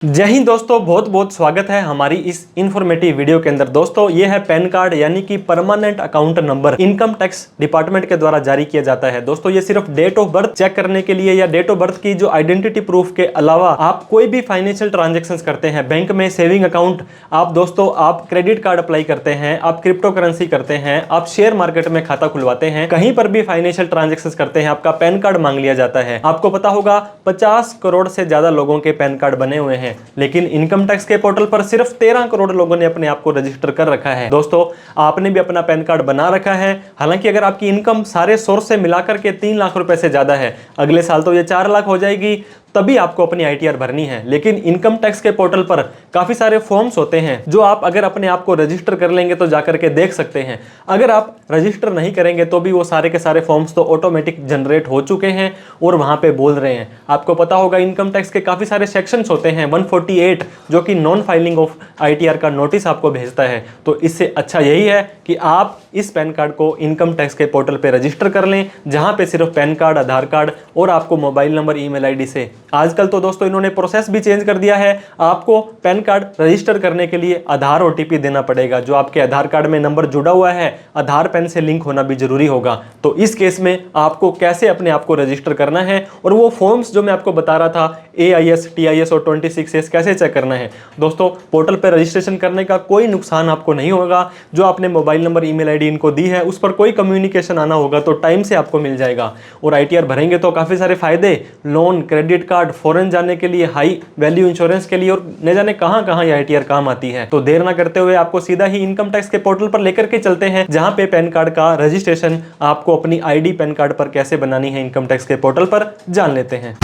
जय हिंद दोस्तों, बहुत बहुत स्वागत है हमारी इस इन्फॉर्मेटिव वीडियो के अंदर। दोस्तों ये है पैन कार्ड यानी कि permanent account number income tax department के द्वारा जारी किया जाता है। दोस्तों ये सिर्फ डेट ऑफ बर्थ चेक करने के लिए या डेट ऑफ बर्थ की जो आइडेंटिटी प्रूफ के अलावा आप कोई भी फाइनेंशियल ट्रांजेक्शन्स करते हैं, बैंक में सेविंग अकाउंट, आप क्रेडिट कार्ड अप्लाई करते हैं, आप क्रिप्टो करेंसी करते हैं, आप शेयर मार्केट में खाता खुलवाते हैं, कहीं पर भी फाइनेंशियल ट्रांजेक्शन्स करते हैं, आपका पैन कार्ड मांग लिया जाता है। आपको पता होगा 50 करोड़ से ज्यादा लोगों के पैन कार्ड बने हुए हैं, लेकिन इनकम टैक्स के पोर्टल पर सिर्फ 13 करोड़ लोगों ने अपने आप को रजिस्टर कर रखा है। दोस्तों आपने भी अपना पैन कार्ड बना रखा है। हालांकि अगर आपकी इनकम सारे सोर्स से मिलाकर के 3 लाख रुपए से ज्यादा है, अगले साल तो ये 4 लाख हो जाएगी, तभी आपको अपनी आईटीआर भरनी है। लेकिन इनकम टैक्स के पोर्टल पर काफी सारे फॉर्म्स होते हैं जो आप अगर अपने आप को रजिस्टर कर लेंगे तो जाकर के देख सकते हैं। अगर आप रजिस्टर नहीं करेंगे तो भी वो सारे के सारे फॉर्म्स तो ऑटोमेटिक जनरेट हो चुके हैं और वहां पे बोल रहे हैं। आपको पता होगा इनकम टैक्स के काफी सारे सेक्शंस होते हैं, 148 जो कि नॉन फाइलिंग ऑफ आईटीआर का नोटिस आपको भेजता है। तो इससे अच्छा यही है कि आप इस पैन कार्ड को इनकम टैक्स के पोर्टल पे रजिस्टर कर लें, जहां पे सिर्फ पैन कार्ड, आधार कार्ड और आपको मोबाइल नंबर, ईमेल आईडी से। आजकल तो दोस्तों इन्होंने प्रोसेस भी चेंज कर दिया है। आपको पैन कार्ड रजिस्टर करने के लिए आधार ओटीपी देना पड़ेगा। जो आपके आधार कार्ड में नंबर जुड़ा हुआ है, आधार पेन से लिंक होना भी जरूरी होगा। तो इस केस में आपको कैसे अपने आप को रजिस्टर करना है और वो फॉर्म्स जो मैं आपको बता रहा था, AIS, TIS और 26S कैसे चेक करना है। दोस्तों पोर्टल पर रजिस्ट्रेशन करने का कोई नुकसान आपको नहीं होगा। जो आपने मोबाइल नंबर, ईमेल आईडी इनको दी है, उस पर कोई कम्युनिकेशन आना होगा तो टाइम से आपको मिल जाएगा। और आईटीआर भरेंगे तो काफी सारे फायदे, लोन, क्रेडिट कार्ड, फॉरेन जाने के लिए, हाई वैल्यू इंश्योरेंस के लिए और न जाने कहां कहां ये आईटीआर काम आती है। तो देर ना करते हुए आपको सीधा ही इनकम टैक्स के पोर्टल पर लेकर के चलते हैं, जहां पे पैन कार्ड का रजिस्ट्रेशन आपको अपनी आईडी पैन कार्ड पर कैसे बनानी है इनकम टैक्स के पोर्टल पर जान लेते हैं।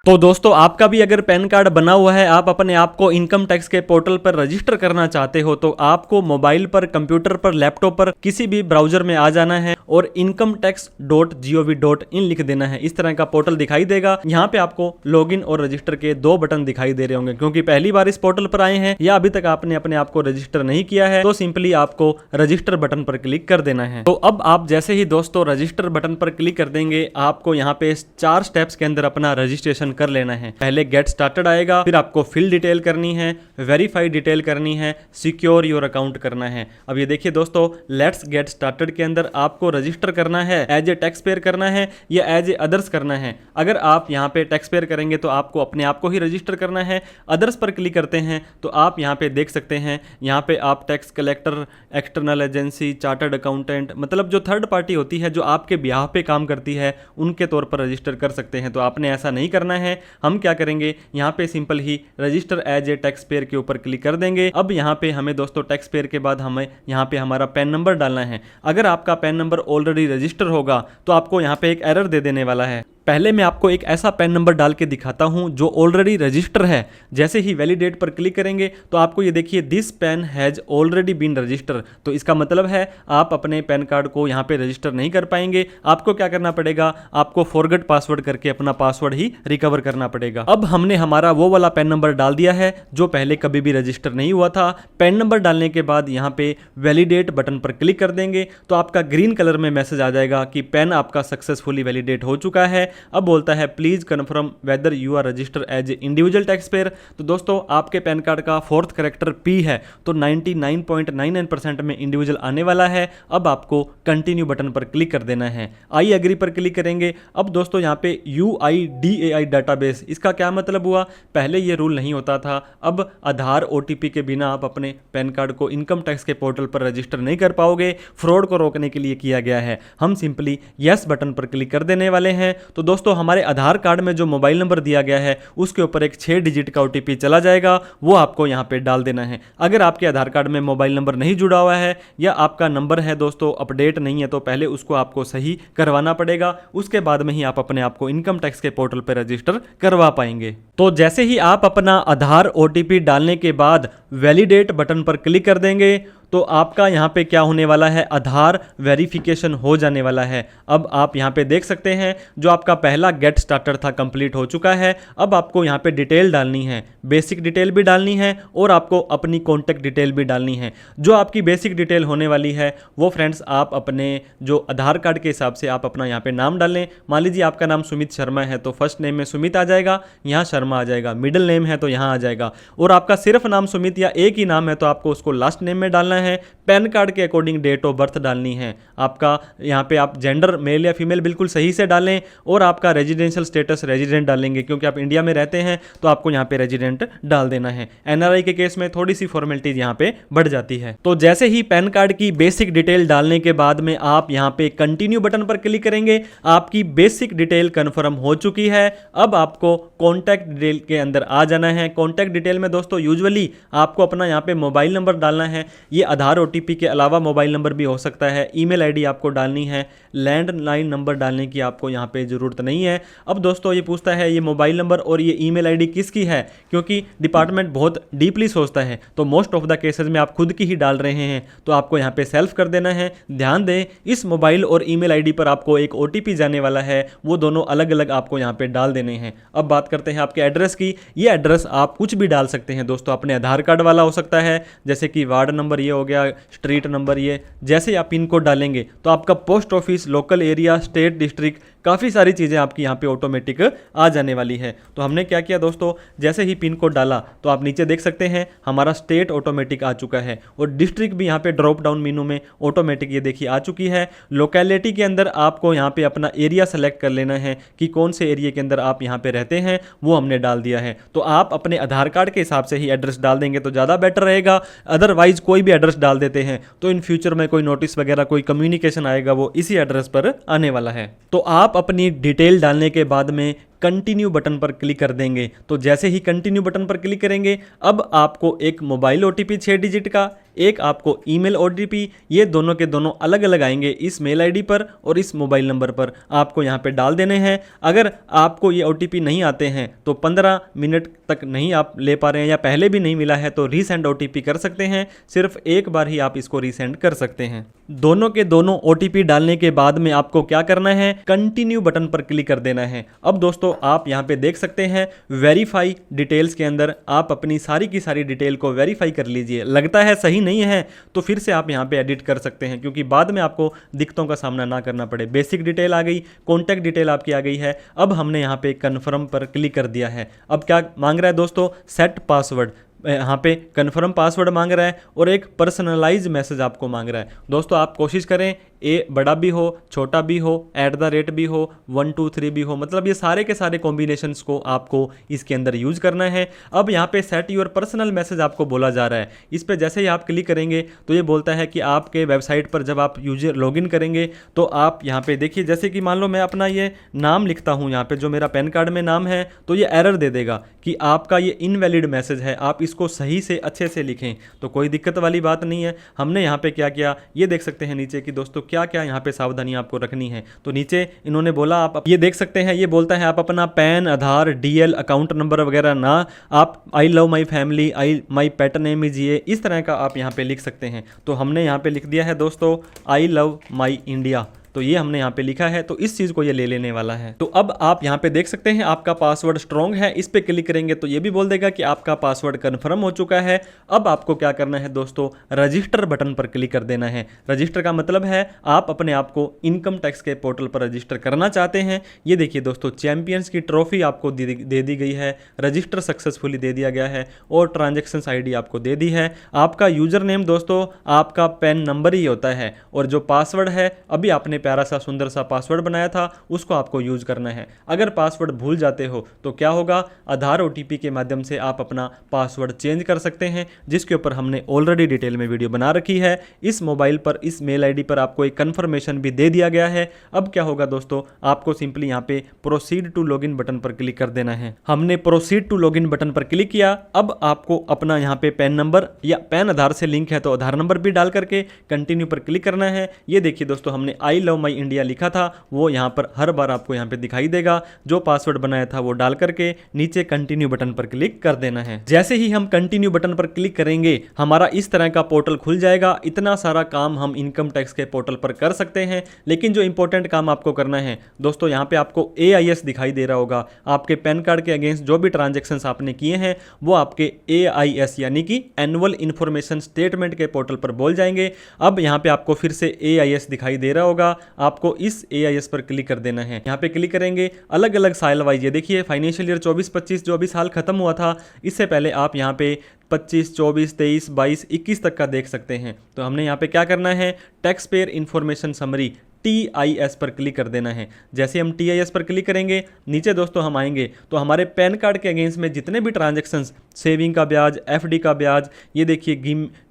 तो दोस्तों आपका भी अगर पैन कार्ड बना हुआ है, आप अपने आप को इनकम टैक्स के पोर्टल पर रजिस्टर करना चाहते हो, तो आपको मोबाइल पर, कंप्यूटर पर, लैपटॉप पर किसी भी ब्राउजर में आ जाना है और incometax.gov.in लिख देना है। इस तरह का पोर्टल दिखाई देगा। यहाँ पे आपको लॉगिन और रजिस्टर के 2 बटन दिखाई दे रहे होंगे। क्योंकि पहली बार इस पोर्टल पर आए हैं या अभी तक आपने अपने आप को रजिस्टर नहीं किया है, तो सिंपली आपको रजिस्टर बटन पर क्लिक कर देना है। तो अब आप जैसे ही दोस्तों रजिस्टर बटन पर क्लिक कर देंगे, आपको यहाँ पे 4 स्टेप्स के अंदर अपना रजिस्ट्रेशन कर लेना है। पहले गेट स्टार्टेड आएगा, फिर आपको फिल डिटेल करनी है, वेरीफाई डिटेल करनी है, सिक्योर योर अकाउंट करना है। अब ये देखिए दोस्तों, लेट्स गेट स्टार्टेड के अंदर आपको रजिस्टर करना है, एज ए टैक्स पेयर करना है या एज ए अदर्स करना है। अगर आप यहाँ पे टैक्स पेयर करेंगे तो आपको अपने आप को ही रजिस्टर करना है। अदर्स पर क्लिक करते हैं तो आप यहाँ पे देख सकते हैं, यहाँ पे आप tax collector, external agency, chartered accountant, मतलब जो थर्ड पार्टी होती है जो आपके बिहाफ पे काम करती है, उनके तौर पर रजिस्टर कर सकते हैं। तो आपने ऐसा नहीं करना है। हम क्या करेंगे, यहाँ पे सिंपल ही register as a tax payer के ऊपर क्लिक कर देंगे। अब यहाँ पे हमें दोस्तों टैक्स पेयर के बाद हमें यहाँ पे हमारा पैन नंबर डालना है। अगर आपका पैन नंबर ऑलरेडी रजिस्टर होगा तो आपको यहाँ पे एक एरर दे देने वाला है। पहले मैं आपको एक ऐसा पैन नंबर डाल के दिखाता हूं जो ऑलरेडी रजिस्टर है। जैसे ही वैलिडेट पर क्लिक करेंगे तो आपको ये देखिए, this PAN has already been register. तो इसका मतलब है आप अपने पैन कार्ड को यहाँ पे रजिस्टर नहीं कर पाएंगे। आपको क्या करना पड़ेगा, आपको फॉरगेट पासवर्ड करके अपना पासवर्ड ही रिकवर करना पड़ेगा। अब हमने हमारा वो वाला पैन नंबर डाल दिया है जो पहले कभी भी रजिस्टर नहीं हुआ था। पैन नंबर डालने के बाद यहाँ पे वैलिडेट बटन पर क्लिक कर देंगे तो आपका ग्रीन कलर में मैसेज आ जाएगा कि पैन आपका सक्सेसफुली वैलिडेट हो चुका है। अब बोलता है please confirm whether you are register as individual tax payer. तो दोस्तों आपके पैन कार्ड का 4th कैरेक्टर P है, तो 99.99% में इंडिविजुअल आने वाला है। अब आपको कंटिन्यू बटन पर क्लिक कर देना है। आई एग्री पर क्लिक करेंगे। अब दोस्तों यहाँ पे UIDAI डाटाबेस, इसका क्या मतलब हुआ, पहले ये रूल नहीं होता था। अब आधार OTP के बिना आप अपने पैन कार्ड को इनकम टैक्स के पोर्टल पर रजिस्टर नहीं कर पाओगे। फ्रॉड को रोकने के लिए किया गया है। हम सिंपली यस बटन पर क्लिक कर देने वाले हैं। तो दोस्तों हमारे आधार कार्ड में जो मोबाइल नंबर दिया गया है उसके ऊपर एक 6 डिजिट का OTP चला जाएगा, वो आपको यहाँ पे डाल देना है। अगर आपके आधार कार्ड में मोबाइल नंबर नहीं जुड़ा हुआ है या आपका नंबर है दोस्तों अपडेट नहीं है, तो पहले उसको आपको सही करवाना पड़ेगा। उसके बाद में ही आप अपने आप को इनकम टैक्स के पोर्टल पर रजिस्टर करवा पाएंगे। तो जैसे ही आप अपना आधार OTP डालने के बाद वैलिडेट बटन पर क्लिक कर देंगे तो आपका यहाँ पे क्या होने वाला है, आधार वेरिफिकेशन हो जाने वाला है। अब आप यहाँ पे देख सकते हैं जो आपका पहला गेट स्टार्टर था कंप्लीट हो चुका है। अब आपको यहाँ पे डिटेल डालनी है, बेसिक डिटेल भी डालनी है और आपको अपनी कॉन्टैक्ट डिटेल भी डालनी है। जो आपकी बेसिक डिटेल होने वाली है वो फ्रेंड्स आप अपने जो आधार कार्ड के हिसाब से आप अपना यहाँ पे नाम डालें। मान लीजिए आपका नाम सुमित शर्मा है तो फर्स्ट नेम में सुमित आ जाएगा, यहाँ शर्मा आ जाएगा। मिडिल नेम है तो यहाँ आ जाएगा। और आपका सिर्फ नाम सुमित या एक ही नाम है तो आपको उसको लास्ट नेम में डालना है। पैन कार्ड के अकॉर्डिंग डेट ऑफ बर्थ डालनी है। आपका यहाँ पे आप जेंडर मेल या फीमेल बिल्कुल सही से डालें और आपका रेजिडेंशियल स्टेटस रेजिडेंट डालेंगे, क्योंकि आप इंडिया में रहते हैं तो आपको यहाँ पे रेजिडेंट डाल देना है। एनआरआई के केस में थोड़ी सी फॉर्मेलिटीज यहाँ पे बढ़ जाती है। तो जैसे ही पैन कार्ड की बेसिक डिटेल डालने के बाद में आप यहाँ पे कंटिन्यू बटन पर क्लिक करेंगे, आपकी बेसिक डिटेल कंफर्म हो चुकी है। अब आपको कॉन्टैक्ट डिटेल के अंदर आ जाना है। कॉन्टैक्ट डिटेल में दोस्तों यूजुअली आपको अपना यहाँ पे मोबाइल नंबर डालना है। ये आधार ओटीपी के अलावा मोबाइल नंबर भी हो सकता है। ईमेल आईडी आपको डालनी है। लैंडलाइन नंबर डालने की आपको यहाँ पे ज़रूरत नहीं है। अब दोस्तों ये पूछता है ये मोबाइल नंबर और ये ईमेल आईडी किसकी है, क्योंकि डिपार्टमेंट बहुत डीपली सोचता है तो मोस्ट ऑफ द केसेस में आप खुद की ही डाल रहे हैं, तो आपको यहाँ पे सेल्फ कर देना है। ध्यान दें इस मोबाइल और ईमेल आईडी पर आपको एक ओटीपी जाने वाला है, वो दोनों अलग अलग आपको यहाँ पे डाल देने हैं। अब बात करते हैं आपके एड्रेस की। ये एड्रेस आप कुछ भी डाल सकते हैं दोस्तों, अपने आधार कार्ड वाला हो सकता है, जैसे कि वार्ड नंबर ये हो गया, स्ट्रीट नंबर ये। जैसे ही आप पिन कोड डालेंगे तो आपका post office, local area, state, district, काफ़ी सारी चीज़ें आपकी यहाँ पे ऑटोमेटिक आ जाने वाली है। तो हमने क्या किया दोस्तों, जैसे ही पिन कोड डाला तो आप नीचे देख सकते हैं हमारा स्टेट ऑटोमेटिक आ चुका है और डिस्ट्रिक्ट भी यहाँ पे ड्रॉप डाउन मेनू में ऑटोमेटिक ये देखिए आ चुकी है। लोकेलिटी के अंदर आपको यहाँ पे अपना एरिया सेलेक्ट कर लेना है कि कौन से एरिया के अंदर आप यहाँ पे रहते हैं, वो हमने डाल दिया है। तो आप अपने आधार कार्ड के हिसाब से ही एड्रेस डाल देंगे तो ज़्यादा बेटर रहेगा। अदरवाइज कोई भी एड्रेस डाल देते हैं तो इन फ्यूचर में कोई नोटिस वगैरह, कोई कम्युनिकेशन आएगा वो इसी एड्रेस पर आने वाला है। तो आप अपनी डिटेल डालने के बाद में कंटिन्यू बटन पर क्लिक कर देंगे। तो जैसे ही कंटिन्यू बटन पर क्लिक करेंगे अब आपको एक मोबाइल ओटीपी 6 डिजिट का, एक आपको ईमेल ओटीपी, ये दोनों के दोनों अलग अलग आएंगे इस मेल आईडी पर और इस मोबाइल नंबर पर आपको यहाँ पे डाल देने हैं। अगर आपको ये ओटीपी नहीं आते हैं तो 15 मिनट तक नहीं आप ले पा रहे हैं या पहले भी नहीं मिला है तो रीसेंड ओटीपी कर सकते हैं। सिर्फ एक बार ही आप इसको रीसेंड कर सकते हैं। दोनों के दोनों ओटीपी डालने के बाद में आपको क्या करना है, कंटिन्यू बटन पर क्लिक कर देना है। अब दोस्तों आप यहाँ पे देख सकते हैं वेरीफाई डिटेल्स के अंदर आप अपनी सारी की सारी डिटेल को वेरीफाई कर लीजिए। लगता है सही नहीं है तो फिर से आप यहाँ पे एडिट कर सकते हैं, क्योंकि बाद में आपको दिक्कतों का सामना ना करना पड़े। बेसिक डिटेल आ गई, कॉन्टैक्ट डिटेल आपकी आ गई है। अब हमने यहाँ पे कन्फर्म पर क्लिक कर दिया है। अब क्या मांग रहा है दोस्तों, सेट पासवर्ड। यहाँ पे कन्फर्म पासवर्ड मांग रहा है और एक पर्सनलाइज मैसेज आपको मांग रहा है। दोस्तों आप कोशिश करें ए बड़ा भी हो, छोटा भी हो, @ भी हो, 1 2 3 भी हो, मतलब ये सारे के सारे कॉम्बिनेशंस को आपको इसके अंदर यूज करना है। अब यहाँ पे सेट योर पर्सनल मैसेज आपको बोला जा रहा है। इस पे जैसे ही आप क्लिक करेंगे तो ये बोलता है कि आपके वेबसाइट पर जब आप यूजर लॉगिन करेंगे तो आप यहाँ पे देखिए, जैसे कि मान लो मैं अपना ये नाम लिखता हूँ यहाँ पे जो मेरा पैन कार्ड में नाम है, तो ये एरर दे देगा कि आपका ये इनवैलिड मैसेज है, आप इसको सही से अच्छे से लिखें। तो कोई दिक्कत वाली बात नहीं है। हमने यहाँ पे क्या किया ये देख सकते हैं नीचे कि दोस्तों क्या क्या यहाँ पे सावधानियां आपको रखनी है। तो नीचे इन्होंने बोला आप ये देख सकते हैं, ये बोलता है आप अपना पैन, आधार, डीएल, अकाउंट नंबर वगैरह ना, आप I love my family, my pet name is ये, इस तरह का आप यहाँ पे लिख सकते हैं। तो हमने यहाँ पे लिख दिया है दोस्तों आई लव माई इंडिया। तो ये हमने यहाँ पे लिखा है, तो इस चीज़ को ये ले लेने वाला है। तो अब आप यहाँ पे देख सकते हैं आपका पासवर्ड स्ट्रॉन्ग है। इस पे क्लिक करेंगे तो ये भी बोल देगा कि आपका पासवर्ड कन्फर्म हो चुका है। अब आपको क्या करना है दोस्तों, रजिस्टर बटन पर क्लिक कर देना है। रजिस्टर का मतलब है आप अपने आप को इनकम टैक्स के पोर्टल पर रजिस्टर करना चाहते हैं। ये देखिए दोस्तों चैंपियंस की ट्रॉफी आपको दे दी गई है, रजिस्टर सक्सेसफुली दे दिया गया है और ट्रांजेक्शन ID आपको दे दी है। आपका यूजर नेम दोस्तों आपका पैन नंबर ही होता है और जो पासवर्ड है अभी आपने प्यारा सा सुंदर सा पासवर्ड बनाया था उसको आपको यूज करना है। अगर पासवर्ड भूल जाते हो तो क्या होगा, आधार OTP के माध्यम से आप अपना पासवर्ड चेंज कर सकते हैं, जिसके ऊपर हमने ऑलरेडी डिटेल में वीडियो बना रखी है। इस मोबाइल पर, इस मेल ID पर आपको एक कंफर्मेशन भी दे दिया गया है। अब क्या होगा दोस्तों, आपको सिंपली यहाँ पे प्रोसीड टू लॉगिन बटन पर क्लिक कर देना है। हमने प्रोसीड टू लॉगिन बटन पर क्लिक किया। अब आपको अपना यहाँ पे पैन नंबर या पैन आधार से लिंक है तो आधार नंबर भी डाल करके कंटिन्यू पर क्लिक करना है। ये देखिए दोस्तों हमने I love of my India लिखा था वो यहाँ पर हर बार आपको यहाँ पे दिखाई देगा। जो पासवर्ड बनाया था वो डाल करके नीचे कंटिन्यू बटन पर क्लिक कर देना है। जैसे ही हम कंटिन्यू बटन पर क्लिक करेंगे हमारा इस तरह का पोर्टल खुल जाएगा। इतना सारा काम हम इनकम टैक्स के पोर्टल पर कर सकते हैं, लेकिन जो इंपॉर्टेंट काम आपको करना है दोस्तों, यहाँ पे आपको AIS दिखाई दे रहा होगा। आपके पैन कार्ड के अगेंस्ट जो भी ट्रांजेक्शन्स आपने किए हैं वो आपके AIS यानी कि एनुअल इंफॉर्मेशन स्टेटमेंट के पोर्टल पर बोल जाएंगे। अब यहाँ पे आपको फिर से AIS दिखाई दे रहा होगा, आपको इस AIS पर क्लिक कर देना है। यहाँ पे क्लिक करेंगे, अलग अलग साल वाइज ये देखिए फाइनेंशियल ईयर 24-25 जो अभी साल खत्म हुआ था, इससे पहले आप यहाँ पे 25, 24, 23, 22, 21 तक का देख सकते हैं। तो हमने यहाँ पे क्या करना है, tax payer information summary TIS पर क्लिक कर देना है। जैसे हम TIS पर क्लिक करेंगे नीचे दोस्तों हम आएंगे तो हमारे पैन कार्ड के अगेंस्ट में जितने भी ट्रांजैक्शंस, सेविंग का ब्याज, FD का ब्याज, ये देखिए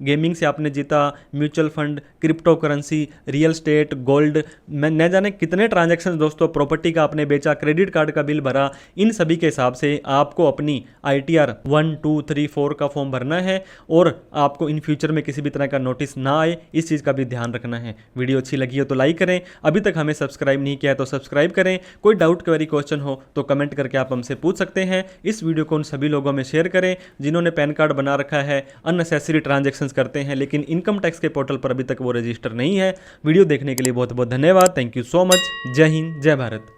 गेमिंग से आपने जीता, mutual fund, crypto currency, real estate, gold, मैं न जाने कितने ट्रांजैक्शंस दोस्तों, प्रॉपर्टी का आपने बेचा, क्रेडिट कार्ड का बिल भरा, इन सभी के हिसाब से आपको अपनी ITR 1, 2, 3, 4 का फॉर्म भरना है और आपको इन फ्यूचर में किसी भी तरह का नोटिस ना आए, इस चीज़ का भी ध्यान रखना है। वीडियो अच्छी लगी हो तो लाइक करें, अभी तक हमें सब्सक्राइब नहीं किया है तो सब्सक्राइब करें। कोई डाउट क्वेरी क्वेश्चन हो तो कमेंट करके आप हमसे पूछ सकते हैं। इस वीडियो को उन सभी लोगों में शेयर करें जिन्होंने पैन कार्ड बना रखा है, अननेसेसरी ट्रांजैक्शंस करते हैं लेकिन इनकम टैक्स के पोर्टल पर अभी तक वो रजिस्टर नहीं है। वीडियो देखने के लिए बहुत बहुत धन्यवाद। Thank you so much. जय हिंद, जय भारत।